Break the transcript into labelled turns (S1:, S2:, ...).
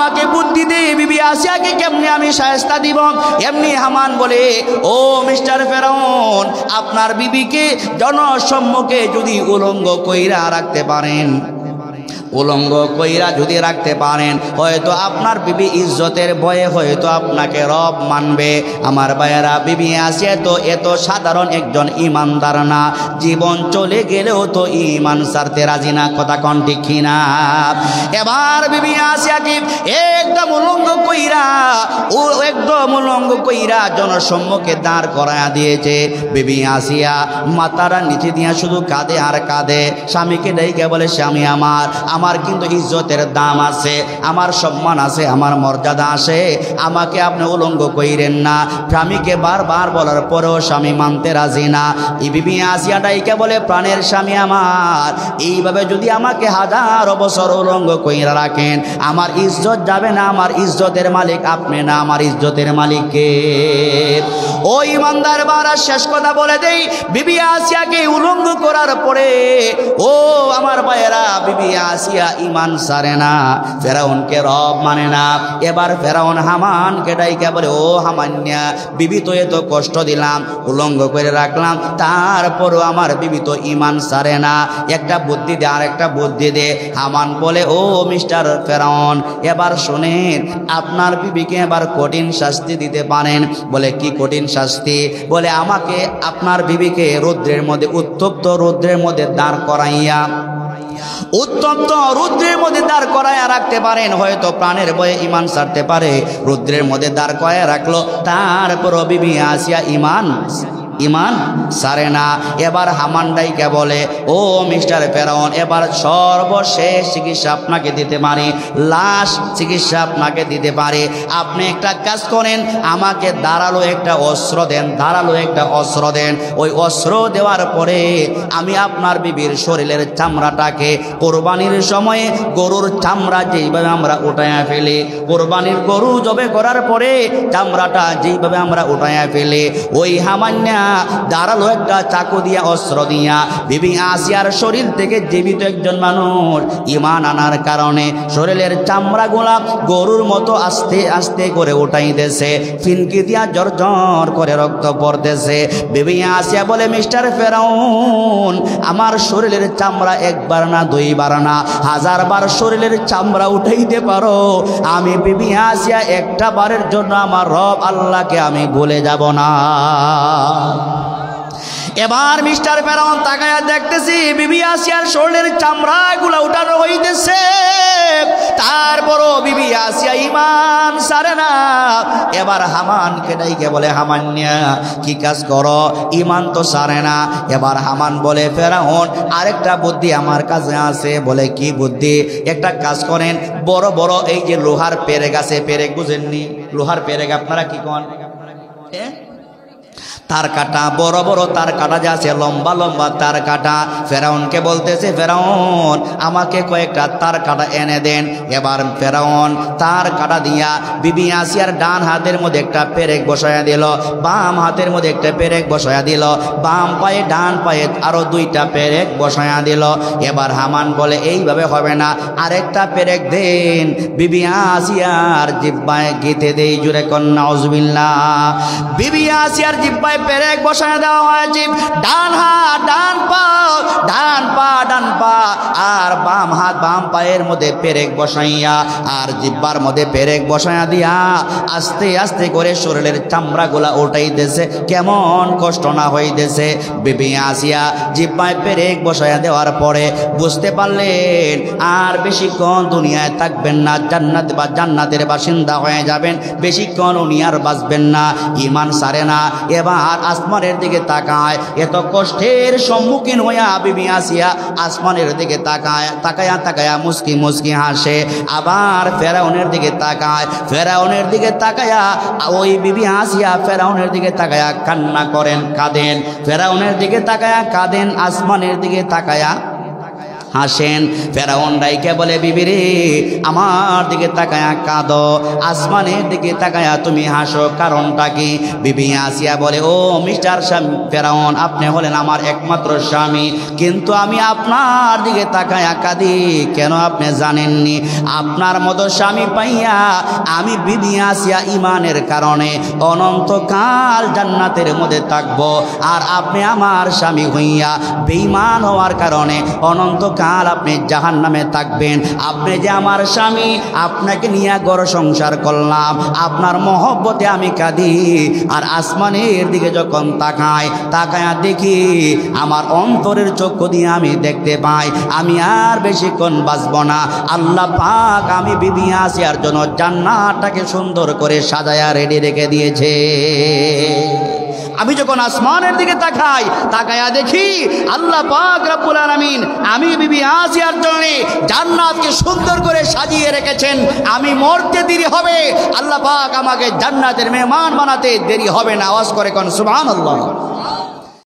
S1: আমাকে বুদ্ধি দে বিবি আসিয়াকে কেমনে আমি শায়েস্তা দিব। এমনি হামান বলে, ও মিস্টার ফেরাউন, আপনার বিবিকে জনসম্মুখে যদি উলঙ্গ কইরা রাখতে পারেন, উলঙ্গ কইরা যদি রাখতে পারেন, হয়তো আপনার বিবি ইজ্জতের ভয়ে হয়তো আপনাকে রব মানবে। আমার ভাইয়েরা, বিবি আসিয়া তো এত সাধারণ একজন ইমানদার না, জীবন চলে গেলেও তো ইমান ছাড়তে রাজি না। কথা কোন ঠিক কিনা? এবার বিবি আসিয়াকে একদম উলঙ্গ কইরা জনসম্মুখে দাঁড় করায়া দিয়েছে। বিবি আসিয়া মাথাটা নিচে দিয়া শুধু কাঁদে আর কাঁদে। স্বামীকে ডাইকে বলে, স্বামী আমার কিন্তু ইজ্জতের দাম আছে, আমার সম্মান আছে, আমার মর্যাদা আছে, আমাকে আপনি উলঙ্গ কইরেন না। স্বামীকে বারবার বলার পরেও স্বামী মানতে রাজি না। এই বিবি আসিয়া ডাইকে বলে, প্রাণের স্বামী আমার, এইভাবে যদি আমাকে হাজার বছর উলঙ্গ কইরা রাখেন, আমার ইজ্জত যাবে না। আমার ইজ্জতের মালিক আপনি না, আমার ইজ্জতের মালিক কে? ও ইমানদার বারা, শেষ কথা বলে দেই, বিবি আসিয়াকে উলঙ্গ করার পরে ও আমার ভাইয়েরা, বিবি আসিয়া ইমান সারে না, ফেরাউনকে রব মানে না। এবার ফেরাউন হামানকে ডাইকা বলে, ও হামান্যা, বিবি তো এত কষ্ট দিলাম, উলঙ্গ করে রাখলাম, তারপরও আমার বিবি তো ইমান সারে না, একটা বুদ্ধি দে, আর একটা বুদ্ধি দে। হামান বলে, ও মিস্টার ফেরাউন, এবার শোনেন, আপনার বিবিকে এবার কঠিন শাস্তি দিতে পারেন। বলে, কি কঠিন শাস্তি? বলে, আমাকে আপনার বিবিকে রৌদ্রের মধ্যে, উত্তপ্ত রৌদ্রের মধ্যে দাঁড় করাইয়া, উত্তপ্ত রৌদ্রের মধ্যে দাঁড় করাইয়া রাখতে পারেন। হয়তো প্রাণের ভয়ে ইমান ছাড়তে পারে, রৌদ্রের মধ্যে দাঁড় করাইয়া রাখলো, তারপর বিবি আসিয়া ইমান সারে না। এবার হামান ডাইকে বলে, ও মিস্টার ফেরাউন, এবার সর্বশেষ চিকিৎসা আপনাকে দিতে পারি, লাশ চিকিৎসা আপনাকে দিতে পারি। আপনি একটা কাজ করেন, আমাকে ধারালো একটা অস্ত্র দেন, ধারালো একটা অস্ত্র দেন। ওই অস্ত্র দেওয়ার পরে আমি আপনার বিবির শরীরের চামড়াটাকে, কোরবানির সময়ে গরুর চামড়া যেইভাবে আমরা উঠাইয়া ফেলি, কোরবানির গরু জবে করার পরে চামড়াটা যেইভাবে আমরা উঠাইয়া ফেলি, ওই হামান্যা ধারালো একটা চাকু দিয়া, অস্ত্র দিয়া বিবি আসিয়ার শরীর থেকে জীবিত একজন মানুষ ইমান আনার কারণে শরীরের চামড়া গোলা গরুর মতো আস্তে আস্তে করে উঠাইতেছে, ফিনকি দিয়া জর্জর করে রক্ত পড়তেছে। বিবি আসিয়া বলে, মিস্টার ফেরাউন, আমার শরীরের চামড়া একবার না, দুইবার না, হাজারবার শরীরের চামড়া উঠাইতে পারো, আমি বিবি আসিয়া একটা বারের জন্য আমার রব আল্লাহকে আমি ভুলে যাব না। এবার মিস্টার ফেরাউন তাকায়া দেখতেছি বিবি আসিয়ার শরীরের চামড়াগুলা উঠানো হইতেছে, তারপরও বিবি আসিয়া ইমান সারে না। এবার হামানকে ডাইকে বলে, হামান্যা, কি কাজ করো, ইমান তো সারে না। এবার হামান বলে, ফেরাউন, আরেকটা বুদ্ধি আমার কাছে আছে। বলে, কি বুদ্ধি? একটা কাজ করেন, বড় বড় এই যে লোহার পেরেক আছে, পেরেক বুঝেননি? লোহার পেরেক আপনারা কি কন? তার কাটা, বড় বড় তার কাটা যে আছে, লম্বা লম্বা তার কাটা। ফেরাউনকে বলতেছে, ফেরাউন, আমাকে কয়েকটা তার কাটা এনে দেন। এবার ফেরাউন তার কাটা দিয়া বিবি আসিয়ার ডান হাতের মধ্যে একটা পেরেক বসায়া দিল, বাম হাতের মধ্যে একটা পেরেক বসায়া দিল, বাম পায়ে ডান পায়ে আরো দুইটা পেরেক বসায়া দিল। এবার হামান বলে, এইভাবে হবে না, আরেকটা পেরেক দেন। বিবি আসিয়ার জিব্বায় গেঁথে দেই, জুড়ে কন্যা নাউজুবিল্লাহ। বিবি আসিয়ার জিব্বায় পেরেক বসায় দেওয়া হয়েছে, ডান হাত ডান পা, ডান পা ডান পা, আর বাম হাত বাম পায়ের মধ্যে পেরেক বসাইয়া, আর জিব্বার মধ্যে পেরেক বসাইয়া দিয়া আস্তে আস্তে করে শরীরের চামড়াগুলা উঠাইতেছে, কেমন কষ্ট না হইতেছে। বিবি আসিয়া জিব্বায় পেরেক বসাইয়া দেওয়ার পরে বুঝতে পারলেন আর বেশিক্ষণ দুনিয়ায় থাকবেন না, জান্নাত বা জান্নাতের বাসিন্দা হয়ে যাবেন, বেশিক্ষণ উনি আর বাঁচবেন না, ইমান সারে না। এবার আসমানের দিকে তাকায়, এত কষ্টের সম্মুখীন হইয়া বিবি আসিয়া আসমানের দিকে তাকায়, তাকায়া তাকায়া মুস্কি মুস্কি হাসে। আবার ফেরাউনের দিকে তাকায়, ফেরাউনের দিকে তাকায়া ওই বিবি আসিয়া ফেরাউনের দিকে তাকায়া কান্না করেন, কাঁদেন, ফেরাউনের দিকে তাকায়া কাঁদেন, আসমানের দিকে তাকায়া হাসেন। ফেরাউন ডাইকে বলে বিবি রে আমার দিকে তাকায়া কাঁদো, আসমানের দিকে তাকায়া তুমি হাসো, কারণটা কি? বিবি আসিয়া বলে ও মিস্টার ফেরাউন, আপনি হলেন আমার একমাত্র স্বামী, কিন্তু আমি আপনার দিকে তাকায়া কাঁদি কেন আপনি জানেননি? আপনার মতো স্বামী পাইয়া আমি বিবি আসিয়া ইমানের কারণে অনন্তকাল জান্নাতের মধ্যে থাকবো, আর আপনি আমার স্বামী হইয়া বেঈমান হওয়ার কারণে অনন্তকাল আপনি জাহান্নামে থাকবেন। আপনি যে আমার স্বামী, আপনাকে নিয়ে ঘর সংসার করলাম, আপনার মহব্বতে আমি কাঁদি, আর আসমানের দিকে যখন তাকায়া দেখি আমার অন্তরের চক্ষু দিয়ে আমি দেখতে পাই আমি আর বেশিক্ষণ বাঁচব না। আল্লাহ পাক আমি বিবি আসিয়ার জন্য জান্নাতটাকে সুন্দর করে সাজায়া রেডি রেখে দিয়েছে। আমি যখন আসমানের দিকে তাকায়া দেখি আল্লাহ পাক রব্বুল আলামিন আমি বিবি আসিয়ার জন্য জান্নাতকে সুন্দর করে সাজিয়ে রেখেছেন। আমি মরতে দেরি হবে, আল্লাহ পাক আমাকে জান্নাতের মেহমান বানাতে দেরি হবে না। আওয়াজ করে কোন সুবহানাল্লাহ।